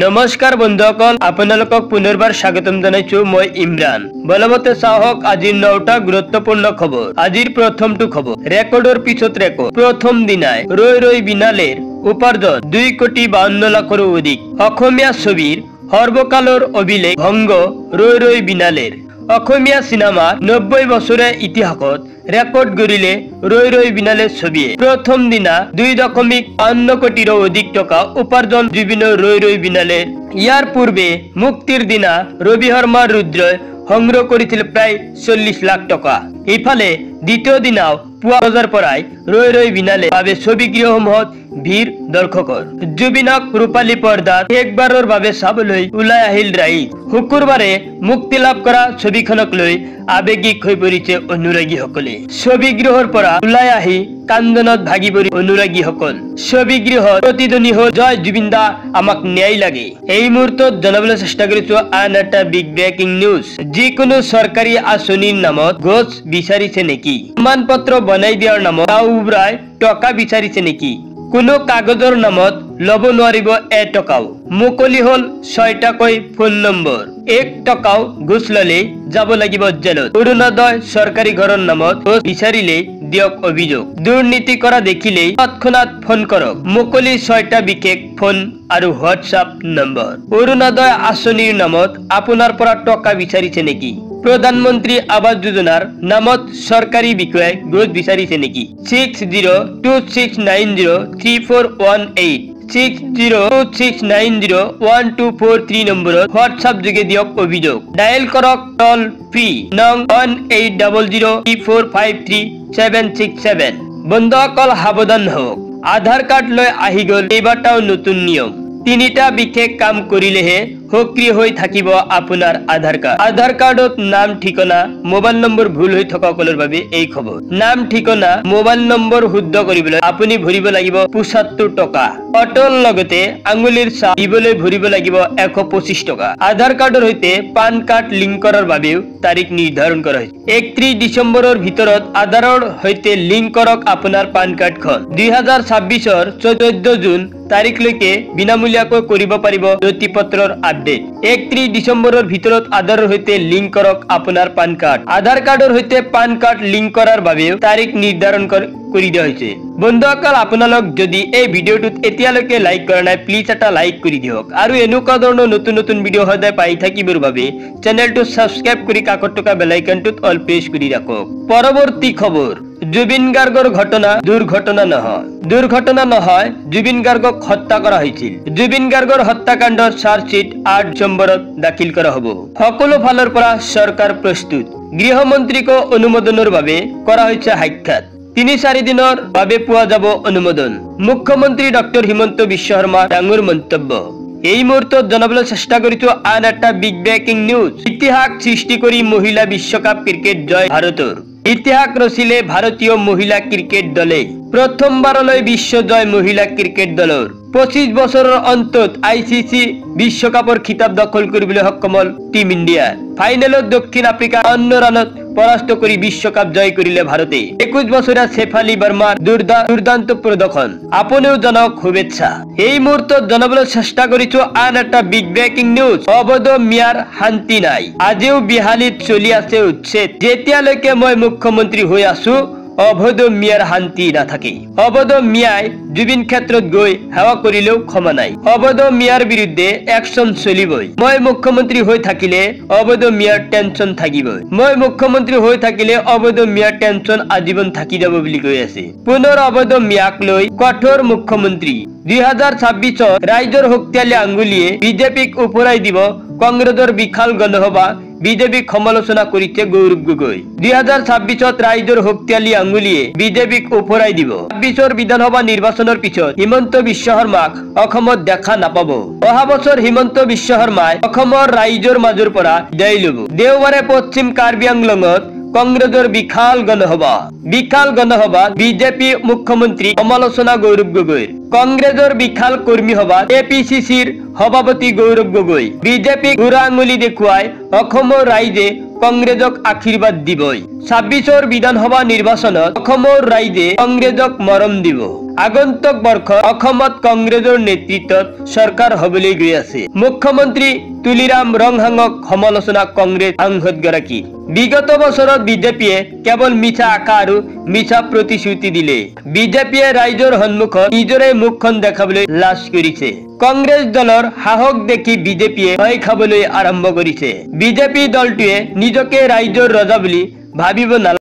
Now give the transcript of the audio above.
नमस्कार बंधुসকল আপোনালোকক পুনৰবাৰ স্বাগতম জনাইছো মই ইমৰান বলমতে চাহক আজিৰ 9টা গুৰুত্বপূৰ্ণ খবৰ আজিৰ প্ৰথমটো খবৰ ৰেকৰ্ডৰ পিছত ৰেকৰ্ড প্ৰথম দিনাই ৰৈ ৰৈ বিনালেৰ উপাৰ্জন 2,52 লাখৰো অধিক অসমীয়া ছবিৰ সৰ্বকালৰ অভিলেখ ভংগ ৰৈ ৰৈ বিনালেৰ অসমীয়া সিনেমাৰ 90 বছৰৰ ইতিহাসত রেকর্ড গড়িলে রই রই বিনালে ছবিয়ে প্রথম দিনা 2.52 কোটিরও অধিক টাকা উপার্জন জুবিন রই রই বিনালে ইয়ার পূর্বে মুক্তির দিনা রবি শর্মার রুদ্রয় সংগ্রহ করেছিল প্রায় 40 লাখ টাকা ইফালে দ্বিতীয় দিনাও পুয়া বজাৰ পৰাই ৰৈ ৰৈ বিনালে বাবে ছবি গৃহসমূহত ভিৰ দৰ্শকৰ জুবিনক ৰূপালী পৰ্দাত একবাৰৰ বাবে চাবলৈ ওলাই আহিল ৰাইজ শুকুৰবাৰে মুক্তি লাভ কৰা ছবিখনক লৈ আবেগিক হৈ পৰিছে অনুৰাগীসকলে ছবি গৃহৰ পৰা ওলাই আহি কান্দনত ভাগি পৰি অনুৰাগীসকল ছবি গৃহৰ প্ৰতিধ্বনি হ'ল জয় জুবিন দা আমাক ন্যায় লাগে এই মুহূৰ্তত জনাবলৈ চেষ্টা কৰিছো আন এটা বিগ ব্ৰেকিং নিউজ যিকোনো চৰকাৰী আঁচনিৰ নামত ঘোষ বিচাৰিছে নেকি প্ৰমাণপত্ৰ বনাই দিয়াৰ নামত উবৰাই টকা বিচাৰিছে নেকি কোনো কাগজৰ নামত লব নোৱাৰিব টকাও মুকলি হল 6টাকৈ ফোন নম্বৰ 1 টকাও ঘুষ ললে যাব লাগিব জেলত অৰুণোদয় চৰকাৰী ঘৰৰ নামত বিচাৰিলে দিয়ক অভিযোগ দুৰ্নীতি কৰা দেখিলে তৎক্ষণাৎ ফোন কৰক মুকলি 6টা বিশেষ ফোন আৰু হোৱাটছআপ নম্বৰ অৰুণোদয় আঁচনিৰ নামত আপোনাৰ পৰা টকা বিচাৰিছে নেকি प्रधानमंत्री आवास योजनार नामत सरकारी विषय घोष विचारिছে নেকি 6026903418 6026901243 নম্বৰত হোৱাটছআপ যোগে দিয়ক অভিযোগ ডায়াল কৰক টল ফ্ৰী নং 180034533767 বন্ধুসকল সাৱধান হওক আধাৰ কাৰ্ড লৈ আহি গল এইবাৰটাও নতুন নিয়ম তিনিটা বিশেষ কাম কৰিলেহে সক্ৰিয় হৈ থাকিব আপোনাৰ আধাৰ কাৰ্ডত নাম ঠিকনা মোবাইল নম্বৰ ভুল হৈ থকাসকলৰ বাবে এই খবৰ নাম ঠিকনা মোবাইল নম্বৰ শুদ্ধ কৰিবলৈ আপুনি ভৰিব লাগিব 75 টকা অটল লগতে আঙুলিৰ ছাপ দিবলৈ ভৰিব লাগিব 125 টকা আধাৰ কাৰ্ডৰ সৈতে পান কাৰ্ড লিংক কৰাৰ বাবেও তাৰিখ নিৰ্ধাৰণ কৰা হৈছে 31 ডিচেম্বৰৰ ভিতৰত আধাৰৰ সৈতে লিংক কৰক আপোনাৰ পান কাৰ্ডখন 2026ৰ 14 জুন তাৰিখলৈকে বিনামূলীয়াকৈ কৰিব পাৰিব নথিপত্ৰৰ আপডেট 31 ডিচেম্বৰৰ ভিতৰত আধাৰৰ সৈতে লিংক কৰক আপোনাৰ পান কাৰ্ড আধাৰ কাৰ্ডৰ সৈতে পান কাৰ্ড লিংক কৰাৰ বাবে তাৰিখ নিৰ্ধাৰণ কৰি দিয়া হৈছে বন্ধুসকল আপোনালোক যদি এই ভিডিঅ'টোত এতিয়ালৈকে লাইক কৰা নাই প্লিজ এটা লাইক কৰি দিয়ক আৰু এনেকুৱা ধৰণৰ নতুন নতুন ভিডিঅ' সদায় পাই থাকিবৰ বাবে চেনেলটো সাবস্ক্ৰাইব কৰি কাষত থকা বেল আইকনটোত অল প্ৰেছ কৰি ৰাখক পৰৱৰ্তী খবৰ জুবিন গাৰ্গৰ ঘটনা দুৰ্ঘটনা নহয় জুবিন গাৰ্গক হত্যা কৰা হৈছিল জুবিন গাৰ্গৰ হত্যাকাণ্ডৰ চাৰ্জশিট 8 ডিচেম্বৰত দাখিল কৰা হ'ব সকলো ফালৰ পৰা চৰকাৰ প্ৰস্তুত গৃহমন্ত্ৰীক অনুমোদনৰ বাবে কৰা হৈছে সাক্ষাৎ 3-4 দিনৰ বাবে পোৱা যাব অনুমোদন মুখ্যমন্ত্ৰী ডক্টৰ হিমন্ত বিশ্ব শৰ্মা ডাঙৰ মন্তব্য এই মুহূৰ্তত জনাবলৈ চেষ্টা কৰিছো আন এটা বিগ ব্ৰেকিং নিউজ ইতিহাস সৃষ্টি কৰি মহিলা বিশ্বকাপ ক্ৰিকেট জয় ভাৰতৰ ইতিহাস ৰচিলে ভাৰতীয় মহিলা ক্ৰিকেট দলে প্ৰথমবাৰলৈ বিশ্ব জয় মহিলা ক্ৰিকেট দলৰ 25 বছৰৰ অন্তত আইসিসি বিশ্বকাপৰ খিতাপ দখল কৰিবলৈ সক্ষম হল টিম ইণ্ডিয়া ফাইনেলত দক্ষিণ আফ্ৰিকা 5 ৰানত পৰাস্ত কৰি বিশ্বকাপ জয় কৰিলে ভাৰতে 21 বছৰীয়া শেফালী বৰ্মাৰ দুৰ্দান্ত প্ৰদৰ্শন আপুনিও জনক শুভেচ্ছা এই মুহূৰ্তত জনাবলৈ চেষ্টা কৰিছো আন এটা বিগ ব্ৰেকিং নিউজ অবৈধ মিয়াৰ শান্তি নাই আজিও বিহালীত চলি আছে উচ্ছেদ যেতিয়ালৈকে মই মুখ্যমন্ত্ৰী হৈ আছো অবৈধ মিয়াৰ শান্তি নাথাকে অবৈধ মিয়াই জুবিন ক্ষেত্ৰত গৈ সেৱা কৰিলেও ক্ষমা নাই অবৈধ মিয়াৰ বিৰুদ্ধে একশন চলিবই মই মুখ্যমন্ত্ৰী হৈ থাকিলে অবৈধ মিয়াৰ টেনচন থাকিবই মই মুখ্যমন্ত্ৰী হৈ থাকিলে অবৈধ মিয়াৰ টেনচন আজীৱন থাকি যাব বুলি কৈ আছে পুনৰ অবৈধ মিয়াক লৈ কঠোৰ মুখ্যমন্ত্ৰী 2026ত ৰাইজৰ শক্তিশালী আঙ্গুলিয়ে বিজেপিক উপৰাই দিব কংগ্ৰেছৰ বিশাল গণসভা বিজেপিক সমালোচনা কৰিছে গৌৰৱ গগৈ 2026ত ৰাইজৰ শক্তিশালী আঙ্গুলিয়ে বিজেপিক উপৰাই দিব 26ৰ বিধানসভা নিৰ্বাচনৰ পিছত হিমন্ত বিশ্ব শৰ্মাক অসমত দেখা নাপাব অহা বছৰ হিমন্ত বিশ্ব শৰ্মাই অসমৰ ৰাইজৰ মাজৰ পৰা বিদায় ল'ব দেওবাৰে পশ্চিম কাৰ্বি আংলঙত কংগ্ৰেছৰ বিশাল গণসভা বিজেপি মুখ্যমন্ত্ৰী সমালোচনা গৌৰৱ গগৈ কংগ্ৰেছৰ বিশাল কৰ্মী সভাত এপিচিচিৰ সভাপতি গৌৰৱ গগৈ বিজেপিক ঘূৰা আঙুলি দেখুৱাই অসমৰ ৰাইজে কংগ্ৰেছক আশীৰ্বাদ দিবই। 26ৰ বিধানসভা নিৰ্বাচনত অসমৰ ৰাইজে কংগ্ৰেছক মৰম দিব। আগন্তুক বৰ্ষত অসমত কংগ্ৰেছৰ নেতৃত্বত চৰকাৰ হ'বলৈ গৈ আছে। মুখ্যমন্ত্ৰী তুলিৰাম ৰংহাঙক সমালোচনা কংগ্ৰেছ সাংসদগৰাকী। বিগত বছৰত বিজেপিয়ে কেৱল মিছা আশা আৰু মিছা প্ৰতিশ্ৰুতি দিলে। বিজেপিয়ে ৰাইজৰ সন্মুখত নিজৰে মুখখন দেখাবলৈ লাজ কৰিছে। কংগ্ৰেছ দলৰ সাহস দেখি বিজেপিয়ে ভয় খাবলৈ আৰম্ভ কৰিছে। বিজেপি দলটোৱে নিজকে ৰাইজৰ ৰজা বুলি ভাবিব নালাগে।